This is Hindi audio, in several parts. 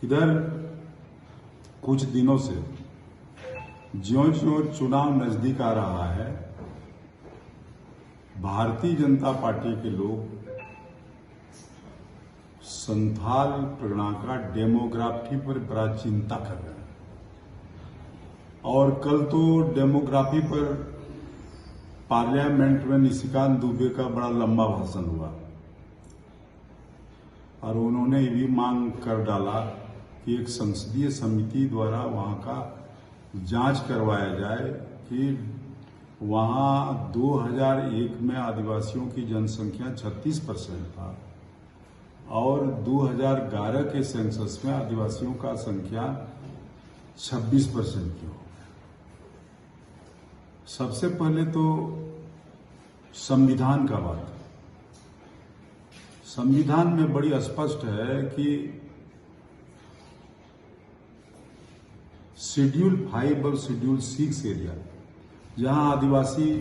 इधर कुछ दिनों से ज्यों-ज्यों चुनाव नजदीक आ रहा है, भारतीय जनता पार्टी के लोग संथाल परगना का डेमोग्राफी पर बड़ा चिंता कर रहे हैं। और कल तो डेमोग्राफी पर पार्लियामेंट में निशिकांत दुबे का बड़ा लंबा भाषण हुआ और उन्होंने ये भी मांग कर डाला कि एक संसदीय समिति द्वारा वहां का जांच करवाया जाए कि वहां 2001 में आदिवासियों की जनसंख्या 36% था और 2011 के सेंसस में आदिवासियों का संख्या 26% की हो। सबसे पहले तो संविधान का बात। संविधान में बड़ी स्पष्ट है कि शेड्यूल 5 और शेड्यूल 6 एरिया, जहां आदिवासी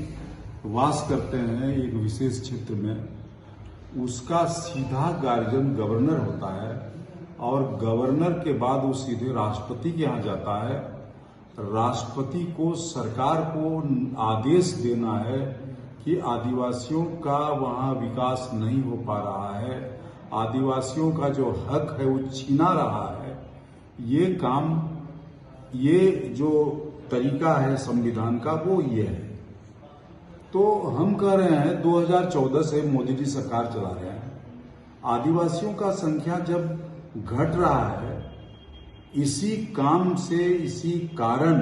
वास करते हैं एक विशेष क्षेत्र में, उसका सीधा गार्जियन गवर्नर होता है और गवर्नर के बाद वो सीधे राष्ट्रपति के यहाँ जाता है। राष्ट्रपति को सरकार को आदेश देना है कि आदिवासियों का वहाँ विकास नहीं हो पा रहा है, आदिवासियों का जो हक है वो छीना रहा है। ये काम, ये जो तरीका है संविधान का वो ये है। तो हम कह रहे हैं 2014 से मोदी जी सरकार चला रहे हैं, आदिवासियों का संख्या जब घट रहा है, इसी काम से, इसी कारण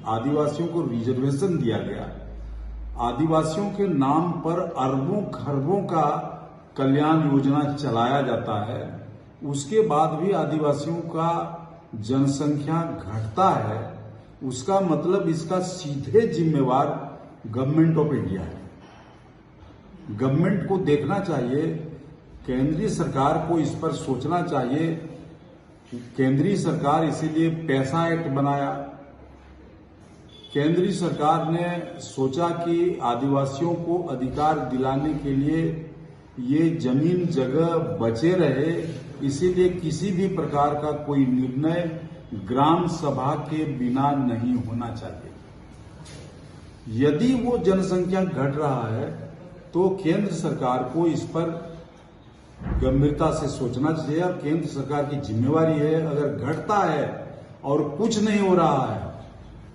आदिवासियों को रिजर्वेशन दिया गया। आदिवासियों के नाम पर अरबों खरबों का कल्याण योजना चलाया जाता है, उसके बाद भी आदिवासियों का जनसंख्या घटता है। उसका मतलब इसका सीधे जिम्मेवार गवर्नमेंट ऑफ इंडिया है। गवर्नमेंट को देखना चाहिए, केंद्रीय सरकार को इस पर सोचना चाहिए। केंद्रीय सरकार इसीलिए पैसा एक्ट बनाया। केंद्रीय सरकार ने सोचा कि आदिवासियों को अधिकार दिलाने के लिए ये जमीन जगह बचे रहे, इसीलिए किसी भी प्रकार का कोई निर्णय ग्राम सभा के बिना नहीं होना चाहिए। यदि वो जनसंख्या घट रहा है तो केंद्र सरकार को इस पर गंभीरता से सोचना चाहिए और केंद्र सरकार की जिम्मेवारी है। अगर घटता है और कुछ नहीं हो रहा है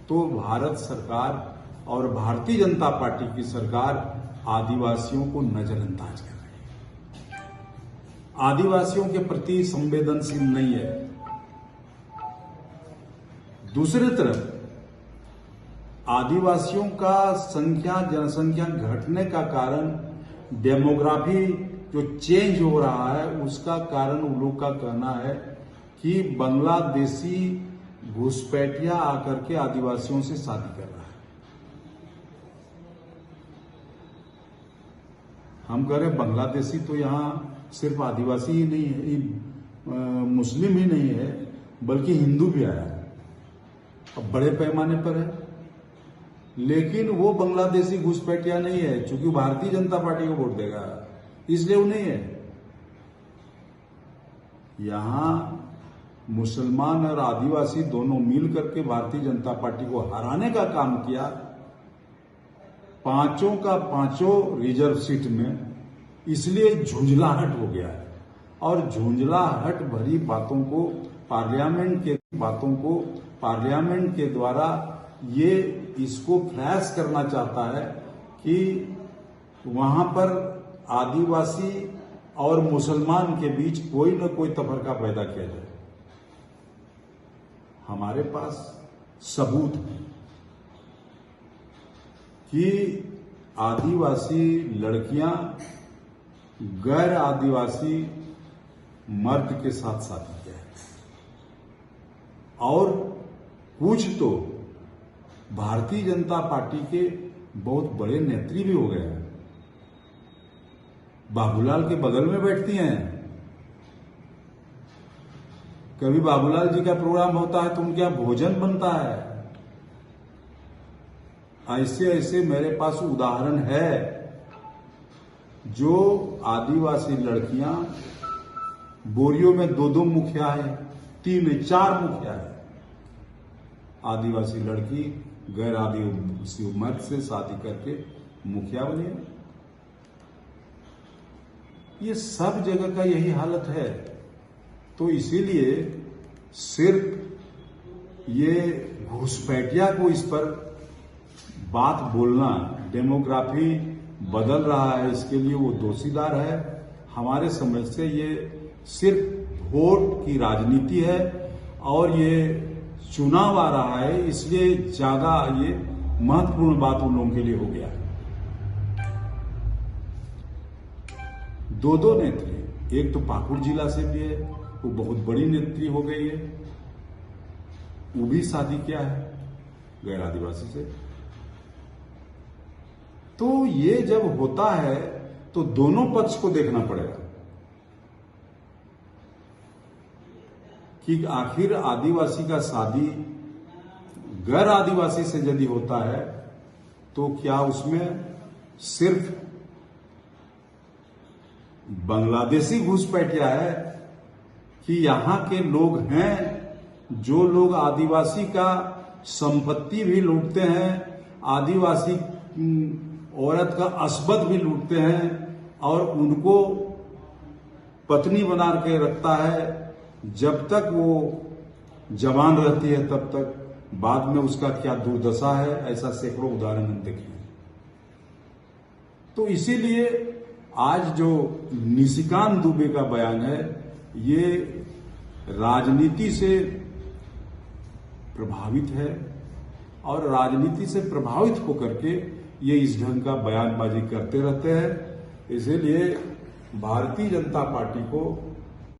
तो भारत सरकार और भारतीय जनता पार्टी की सरकार आदिवासियों को नजरअंदाज कर रही है, आदिवासियों के प्रति संवेदनशील नहीं है। दूसरी तरफ आदिवासियों का जनसंख्या घटने का कारण डेमोग्राफी जो चेंज हो रहा है, उसका कारण उन लोग का कहना है कि बांग्लादेशी घुसपैठिया आकर के आदिवासियों से शादी कर रहा है। हम कह रहे बांग्लादेशी तो यहाँ सिर्फ आदिवासी ही नहीं है, मुस्लिम ही नहीं है, बल्कि हिंदू भी आया है, अब बड़े पैमाने पर है। लेकिन वो बांग्लादेशी घुसपैठिया नहीं है, क्योंकि भारतीय जनता पार्टी को वोट देगा, इसलिए वो नहीं है। यहां मुसलमान और आदिवासी दोनों मिल करके भारतीय जनता पार्टी को हराने का काम किया। पांचों का पांचों रिजर्व सीट में, इसलिए झुंझलाहट हो गया है। और झुंझलाहट भरी बातों को, पार्लियामेंट के द्वारा ये इसको फ्लैश करना चाहता है कि वहां पर आदिवासी और मुसलमान के बीच कोई न कोई तफरका पैदा किया जाए। हमारे पास सबूत है कि आदिवासी लड़कियां गैर आदिवासी मर्द के साथ शादी किया है, और कुछ तो भारतीय जनता पार्टी के बहुत बड़े नेत्री भी हो गए हैं। बाबूलाल के बगल में बैठती हैं। कभी बाबूलाल जी का प्रोग्राम होता है तो उनके यहां भोजन बनता है। ऐसे ऐसे मेरे पास उदाहरण है जो आदिवासी लड़कियां बोरियों में दो मुखिया है, 4 मुखिया है। आदिवासी लड़की गैर आदिवासी मर्द से शादी करके मुखिया बनी है। ये सब जगह का यही हालत है। तो इसीलिए सिर्फ ये घुसपैठिया को इस पर बात बोलना, डेमोग्राफी बदल रहा है इसके लिए वो दोषीदार है। हमारे समझ से ये सिर्फ वोट की राजनीति है और ये चुनाव आ रहा है, इसलिए ज्यादा ये महत्वपूर्ण बात उन लोगों के लिए हो गया है। 2 नेत्री, एक तो पाकुड़ जिला से भी है, वो बहुत बड़ी नेत्री हो गई है, वो भी शादी किया है गैर आदिवासी से। तो ये जब होता है तो दोनों पक्ष को देखना पड़ेगा कि आखिर आदिवासी का शादी गैर आदिवासी से यदि होता है तो क्या उसमें सिर्फ बांग्लादेशी घुसपैठिया है कि यहां के लोग हैं जो लोग आदिवासी का संपत्ति भी लूटते हैं, आदिवासी औरत का असबद भी लूटते हैं और उनको पत्नी बना के रखता है, जब तक वो जवान रहती है तब तक, बाद में उसका क्या दुर्दशा है, ऐसा सैकड़ों उदाहरण हम देखे। तो इसीलिए आज जो निशिकांत दुबे का बयान है ये राजनीति से प्रभावित है और राजनीति से प्रभावित होकर के ये इस ढंग का बयानबाजी करते रहते हैं। इसीलिए भारतीय जनता पार्टी को